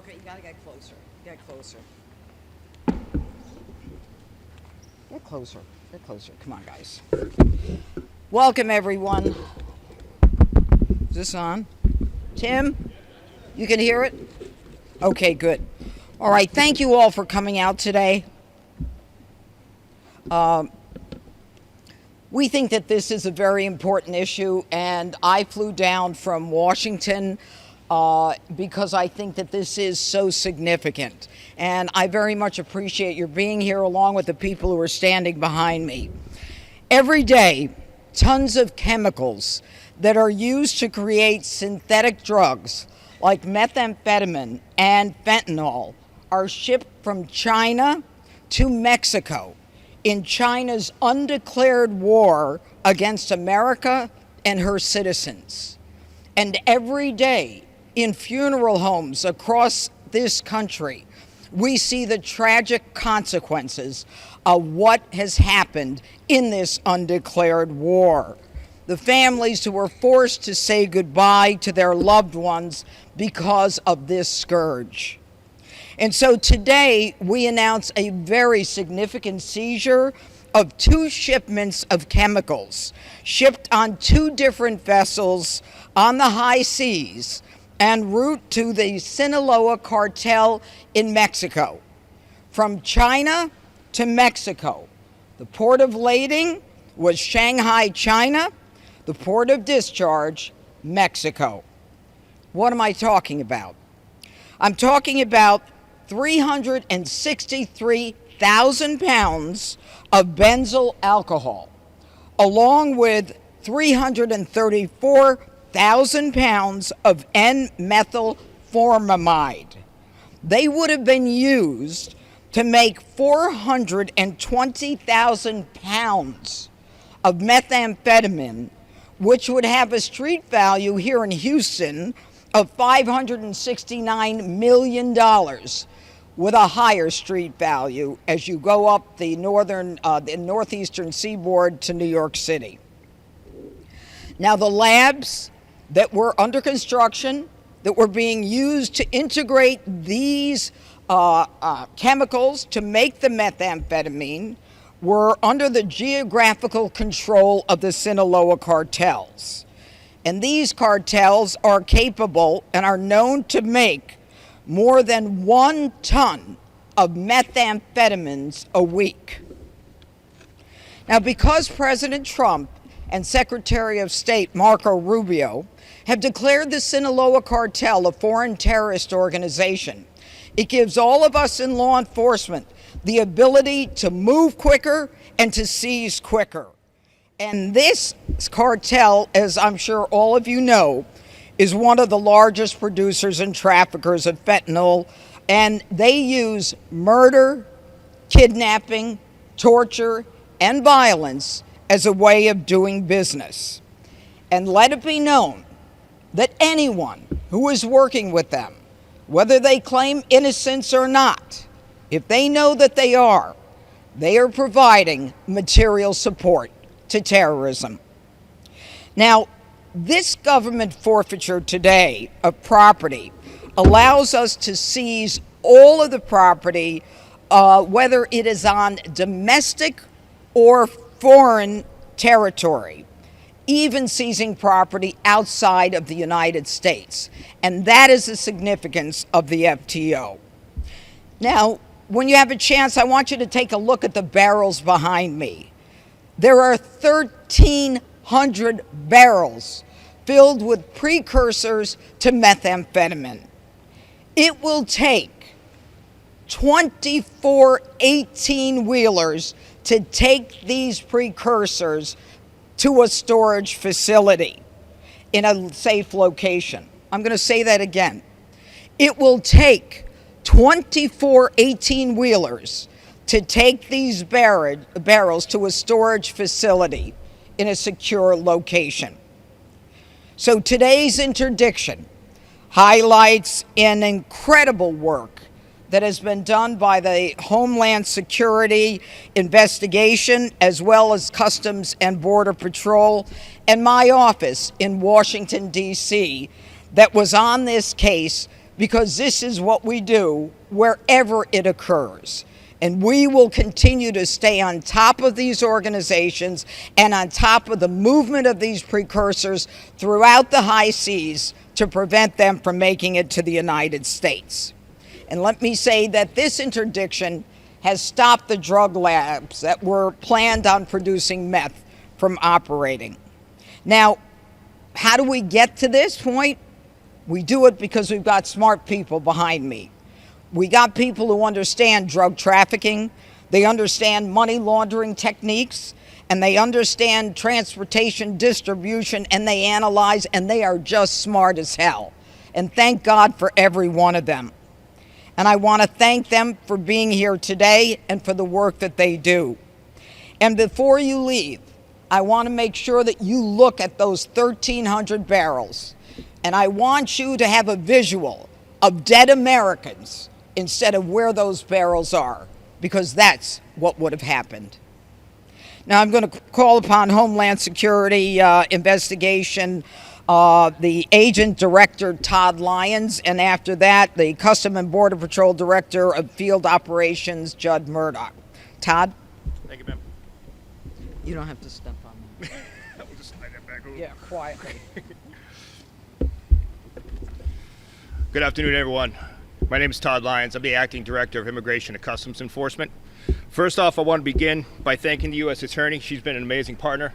Okay, you gotta get closer. Get closer. Get closer. Get closer. Come on, guys. Welcome, everyone. Is this on? Tim? You can hear it? Okay, good. All right, thank you all for coming out today. We think that this is a very important issue, and I flew down from Washington because I think that this is so significant. And I very much appreciate your being here along with the people who are standing behind me. Every day, tons of chemicals that are used to create synthetic drugs like methamphetamine and fentanyl are shipped from China to Mexico in China's undeclared war against America and her citizens. And every day in funeral homes across this country, we see the tragic consequences of what has happened in this undeclared war. The families who were forced to say goodbye to their loved ones because of this scourge. And so today we announce a very significant seizure of 2 shipments of chemicals shipped on 2 different vessels on the high seas en route to the Sinaloa Cartel in Mexico. From China to Mexico. The port of lading was Shanghai, China. The port of discharge, Mexico. What am I talking about? I'm talking about 363,000 pounds of benzyl alcohol, along with 334,000 pounds of N-methylformamide. They would have been used to make 420,000 pounds of methamphetamine, which would have a street value here in Houston of $569 million, with a higher street value as you go up the northeastern seaboard to New York City. Now, the labs that were under construction, that were being used to integrate these chemicals to make the methamphetamine, were under the geographical control of the Sinaloa cartels. And these cartels are capable and are known to make more than 1 ton of methamphetamines a week. Now, because President Trump and Secretary of State Marco Rubio have declared the Sinaloa Cartel a foreign terrorist organization, it gives all of us in law enforcement the ability to move quicker and to seize quicker. And this cartel, as I'm sure all of you know, is one of the largest producers and traffickers of fentanyl, and they use murder, kidnapping, torture, and violence as a way of doing business. And let it be known that anyone who is working with them, whether they claim innocence or not, if they know that they are providing material support to terrorism. Now, this government forfeiture today of property allows us to seize all of the property, whether it is on domestic or foreign territory, even seizing property outside of the United States. And that is the significance of the FTO. Now, when you have a chance, I want you to take a look at the barrels behind me. There are 1,300 barrels filled with precursors to methamphetamine. It will take 24 18-wheelers to take these precursors to a storage facility in a safe location. I'm going to say that again. It will take 24 18-wheelers to take these barrels to a storage facility in a secure location. So today's interdiction highlights an incredible work that has been done by the Homeland Security investigation, as well as Customs and Border Patrol, and my office in Washington, D.C., that was on this case because this is what we do wherever it occurs. And we will continue to stay on top of these organizations and on top of the movement of these precursors throughout the high seas to prevent them from making it to the United States. And let me say that this interdiction has stopped the drug labs that were planned on producing meth from operating. Now, how do we get to this point? We do it because we've got smart people behind me. We got people who understand drug trafficking, they understand money laundering techniques, and they understand transportation distribution, and they analyze, and they are just smart as hell. And thank God for every one of them. And I want to thank them for being here today and for the work that they do. And before you leave, I want to make sure that you look at those 1,300 barrels. And I want you to have a visual of dead Americans instead of where those barrels are, because that's what would have happened. Now I'm going to call upon Homeland Security investigation, the Agent Director Todd Lyons, and after that, the Custom and Border Patrol Director of Field Operations, Judd Murdoch. Todd? Thank you, ma'am. You don't have to step on me. We'll just slide that back over. Yeah, quietly. Good afternoon, everyone. My name is Todd Lyons. I'm the Acting Director of Immigration and Customs Enforcement. First off, I want to begin by thanking the U.S. Attorney. She's been an amazing partner.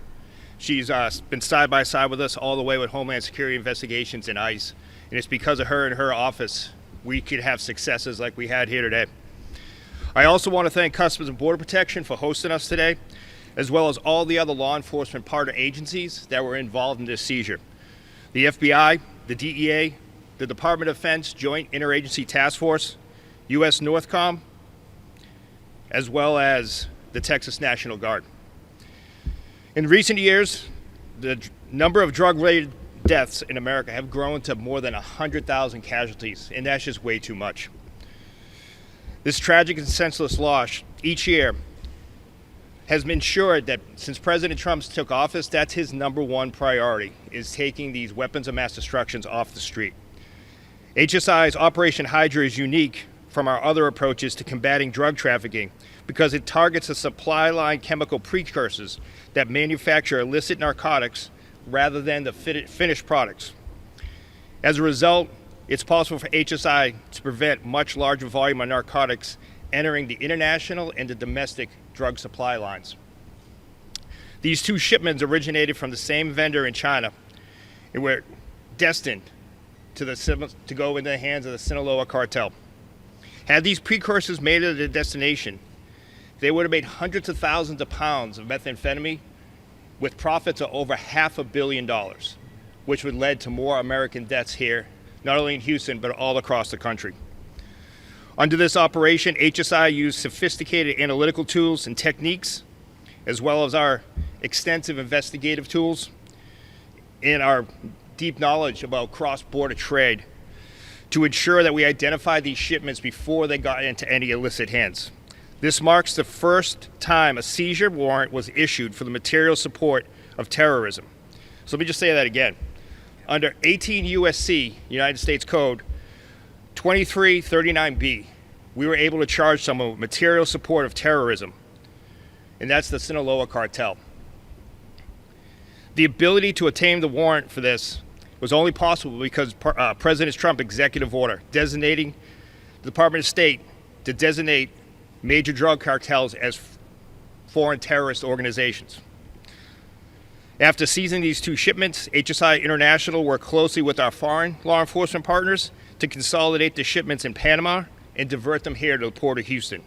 She's been side by side with us all the way with Homeland Security investigations and ICE. And it's because of her and her office we could have successes like we had here today. I also want to thank Customs and Border Protection for hosting us today, as well as all the other law enforcement partner agencies that were involved in this seizure. The FBI, the DEA, the Department of Defense Joint Interagency Task Force, U.S. Northcom, as well as the Texas National Guard. In recent years, the number of drug-related deaths in America have grown to more than 100,000 casualties, and that's just way too much. This tragic and senseless loss each year has ensured that since President Trump took office, that's his number one priority, is taking these weapons of mass destruction off the street. HSI's Operation Hydra is unique from our other approaches to combating drug trafficking because it targets the supply line chemical precursors that manufacture illicit narcotics rather than the finished products. As a result, it's possible for HSI to prevent much larger volume of narcotics entering the international and the domestic drug supply lines. These two shipments originated from the same vendor in China and were destined to go into the hands of the Sinaloa Cartel. Had these precursors made it to their destination, they would have made hundreds of thousands of pounds of methamphetamine with profits of over $500 million, which would lead to more American deaths here, not only in Houston, but all across the country. Under this operation, HSI used sophisticated analytical tools and techniques, as well as our extensive investigative tools and our deep knowledge about cross-border trade to ensure that we identify these shipments before they got into any illicit hands. This marks the first time a seizure warrant was issued for the material support of terrorism. So let me just say that again. Under 18 U.S.C., United States Code 2339B, we were able to charge someone with material support of terrorism, and that's the Sinaloa Cartel. The ability to obtain the warrant for this was only possible because President Trump's executive order designating the Department of State to designate major drug cartels as foreign terrorist organizations. After seizing these two shipments, HSI International worked closely with our foreign law enforcement partners to consolidate the shipments in Panama and divert them here to the Port of Houston.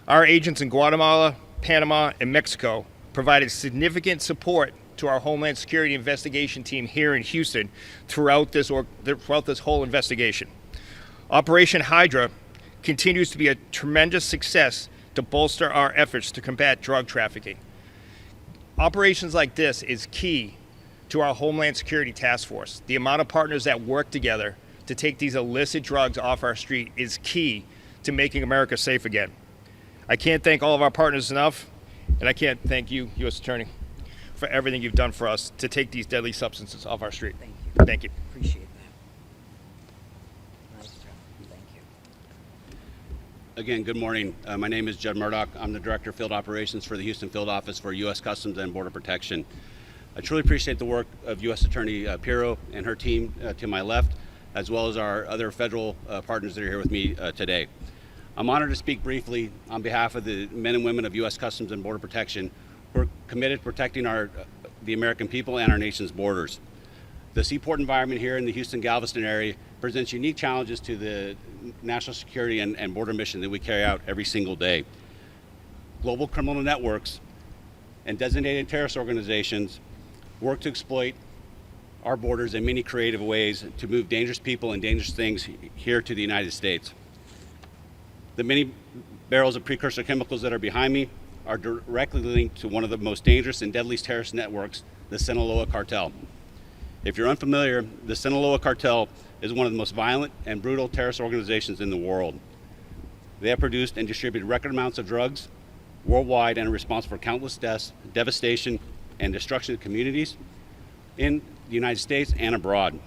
Our agents in Guatemala, Panama, and Mexico provided significant support to our Homeland Security investigation team here in Houston throughout this whole investigation. Operation Hydra continues to be a tremendous success to bolster our efforts to combat drug trafficking. Operations like this is key to our Homeland Security Task Force. The amount of partners that work together to take these illicit drugs off our street is key to making America safe again. I can't thank all of our partners enough, and I can't thank you, U.S. Attorney, for everything you've done for us to take these deadly substances off our street. Thank you. Thank you. Appreciate that. Again, good morning. My name is Judd Murdoch. I'm the Director of Field Operations for the Houston Field Office for U.S. Customs and Border Protection. I truly appreciate the work of U.S. Attorney Pirro and her team to my left, as well as our other federal partners that are here with me today. I'm honored to speak briefly on behalf of the men and women of U.S. Customs and Border Protection who are committed to protecting the American people and our nation's borders. The seaport environment here in the Houston-Galveston area presents unique challenges to the national security and border mission that we carry out every single day. Global criminal networks and designated terrorist organizations work to exploit our borders in many creative ways to move dangerous people and dangerous things here to the United States. The many barrels of precursor chemicals that are behind me are directly linked to one of the most dangerous and deadliest terrorist networks, the Sinaloa Cartel. If you're unfamiliar, the Sinaloa Cartel is one of the most violent and brutal terrorist organizations in the world. They have produced and distributed record amounts of drugs worldwide and are responsible for countless deaths, devastation, and destruction of communities in the United States and abroad.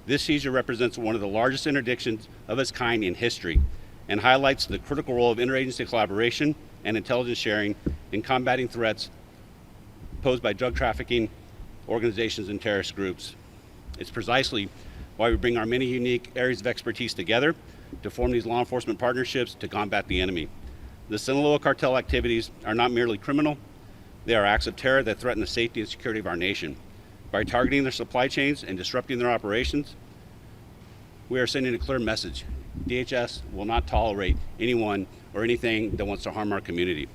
This seizure represents one of the largest interdictions of its kind in history and highlights the critical role of interagency collaboration and intelligence sharing in combating threats posed by drug trafficking organizations and terrorist groups. It's precisely why we bring our many unique areas of expertise together to form these law enforcement partnerships to combat the enemy. The Sinaloa Cartel activities are not merely criminal, they are acts of terror that threaten the safety and security of our nation. By targeting their supply chains and disrupting their operations, we are sending a clear message. DHS will not tolerate anyone or anything that wants to harm our community.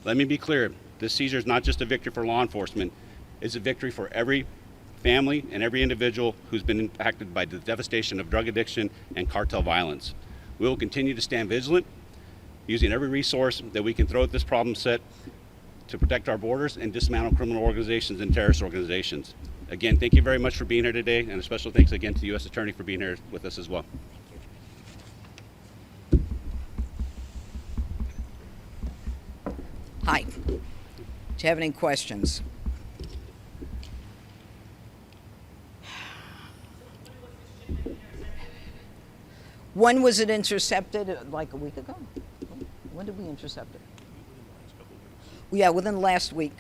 Let me be clear, this seizure is not just a victory for law enforcement, it's a victory for every family and every individual who's been impacted by the devastation of drug addiction and cartel violence. We will continue to stand vigilant, using every resource that we can throw at this problem set to protect our borders and dismantle criminal organizations and terrorist organizations. Again, thank you very much for being here today, and a special thanks again to the U.S. Attorney for being here with us as well. Hi. Do you have any questions? When was it intercepted? Like a week ago? When did we intercept it? Yeah, within the last week.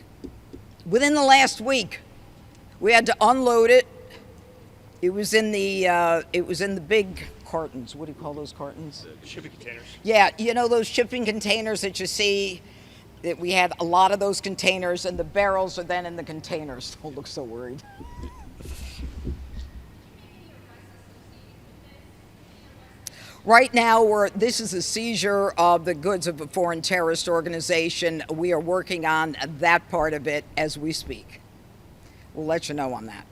Within the last week, we had to unload it. It was in the big cartons. What do you call those cartons? The shipping containers. Yeah, you know those shipping containers that you see. That we had a lot of those containers, and the barrels are then in the containers. Don't look so worried. Right now, this is a seizure of the goods of a foreign terrorist organization. We are working on that part of it as we speak. We'll let you know on that.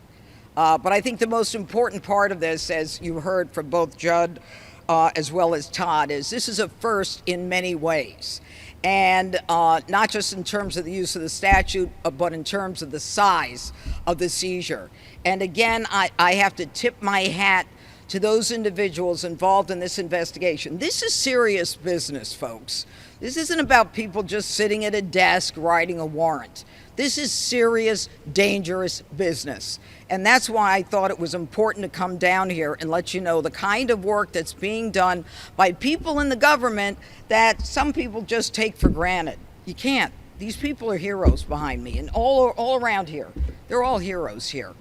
But I think the most important part of this, as you heard from both Judd as well as Todd, is this is a first in many ways. And not just in terms of the use of the statute, but in terms of the size of the seizure. And again, I have to tip my hat to those individuals involved in this investigation. This is serious business, folks. This isn't about people just sitting at a desk writing a warrant. This is serious, dangerous business. And that's why I thought it was important to come down here and let you know the kind of work that's being done by people in the government that some people just take for granted. You can't. These people are heroes behind me and all around here. They're all heroes here.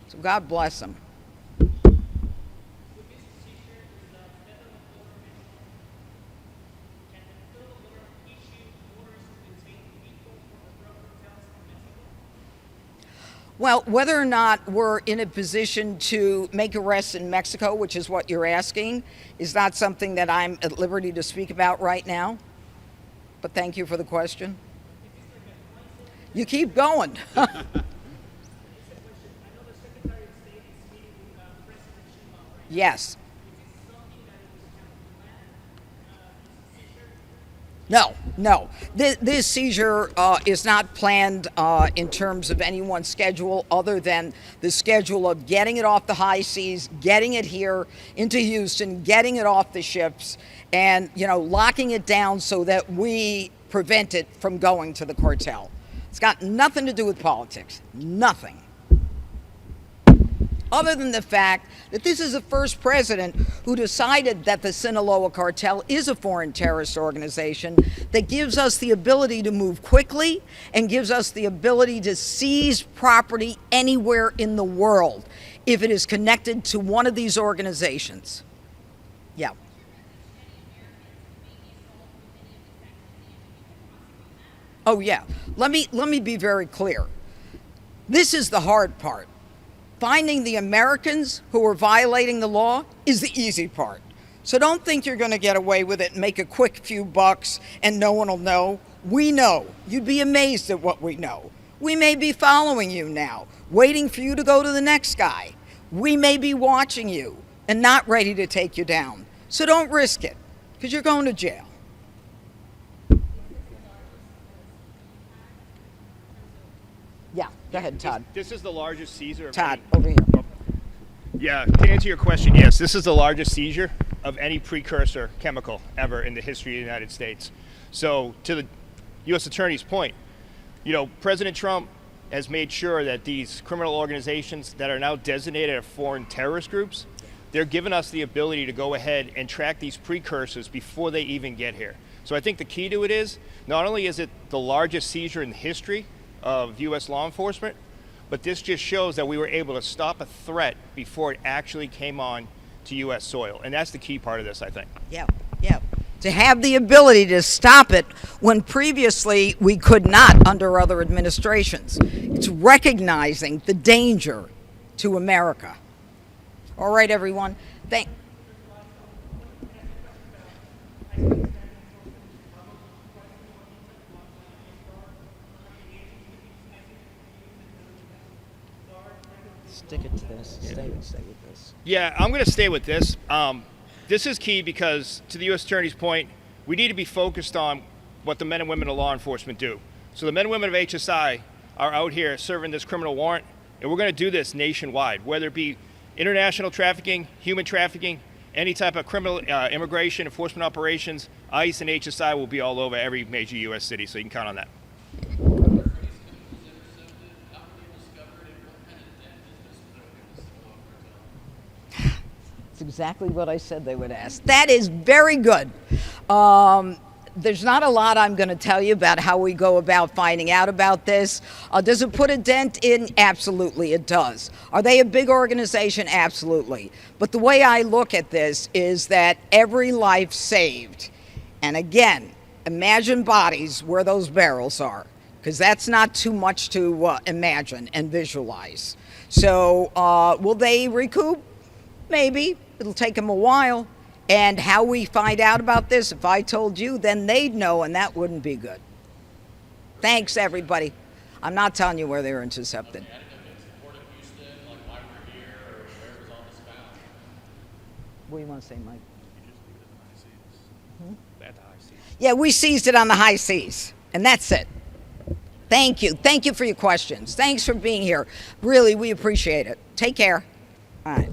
So God bless them. Well, whether or not we're in a position to make arrests in Mexico, which is what you're asking, is not something that I'm at liberty to speak about right now. But thank you for the question. You keep going. Yes. No. This seizure is not planned in terms of anyone's schedule other than the schedule of getting it off the high seas, getting it here into Houston, getting it off the ships, and locking it down so that we prevent it from going to the cartel. It's got nothing to do with politics. Nothing. other than the fact that this is the first president who decided that the Sinaloa Cartel is a foreign terrorist organization that gives us the ability to move quickly and gives us the ability to seize property anywhere in the world if it is connected to one of these organizations. Yeah. Oh yeah, let me be very clear. This is the hard part. Finding the Americans who are violating the law is the easy part. So don't think you're going to get away with it and make a quick few bucks and no one will know. We know. You'd be amazed at what we know. We may be following you now, waiting for you to go to the next guy. We may be watching you and not ready to take you down. So don't risk it, because you're going to jail. Yeah, go ahead, Todd. This is the largest seizure of Todd, any, over here. Yeah, to answer your question, yes, this is the largest seizure of any precursor chemical ever in the history of the United States. So to the U.S. Attorney's point, President Trump has made sure that these criminal organizations that are now designated as foreign terrorist groups, they're giving us the ability to go ahead and track these precursors before they even get here. So I think the key to it is, not only is it the largest seizure in history of U.S. law enforcement, but this just shows that we were able to stop a threat before it actually came on to U.S. soil. And that's the key part of this, I think. Yeah. To have the ability to stop it when previously we could not under other administrations. It's recognizing the danger to America. All right, everyone. Stick it to this. Stay with this. Yeah, I'm going to stay with this. This is key because, to the U.S. Attorney's point, we need to be focused on what the men and women of law enforcement do. So the men and women of HSI are out here serving this criminal warrant, and we're going to do this nationwide, whether it be international trafficking, human trafficking, any type of criminal immigration, enforcement operations. ICE and HSI will be all over every major U.S. city, so you can count on that. It's exactly what I said they would ask. That is very good. There's not a lot I'm going to tell you about how we go about finding out about this. Does it put a dent in? Absolutely, it does. Are they a big organization? Absolutely. But the way I look at this is that every life saved, and again, imagine bodies where those barrels are, because that's not too much to imagine and visualize. So will they recoup? Maybe. It'll take them a while. And how we find out about this, if I told you, then they'd know, and that wouldn't be good. Thanks, everybody. I'm not telling you where they were intercepted. What do you want to say, Mike? Yeah, we seized it on the high seas, and that's it. Thank you. Thank you for your questions. Thanks for being here. Really, we appreciate it. Take care. All right.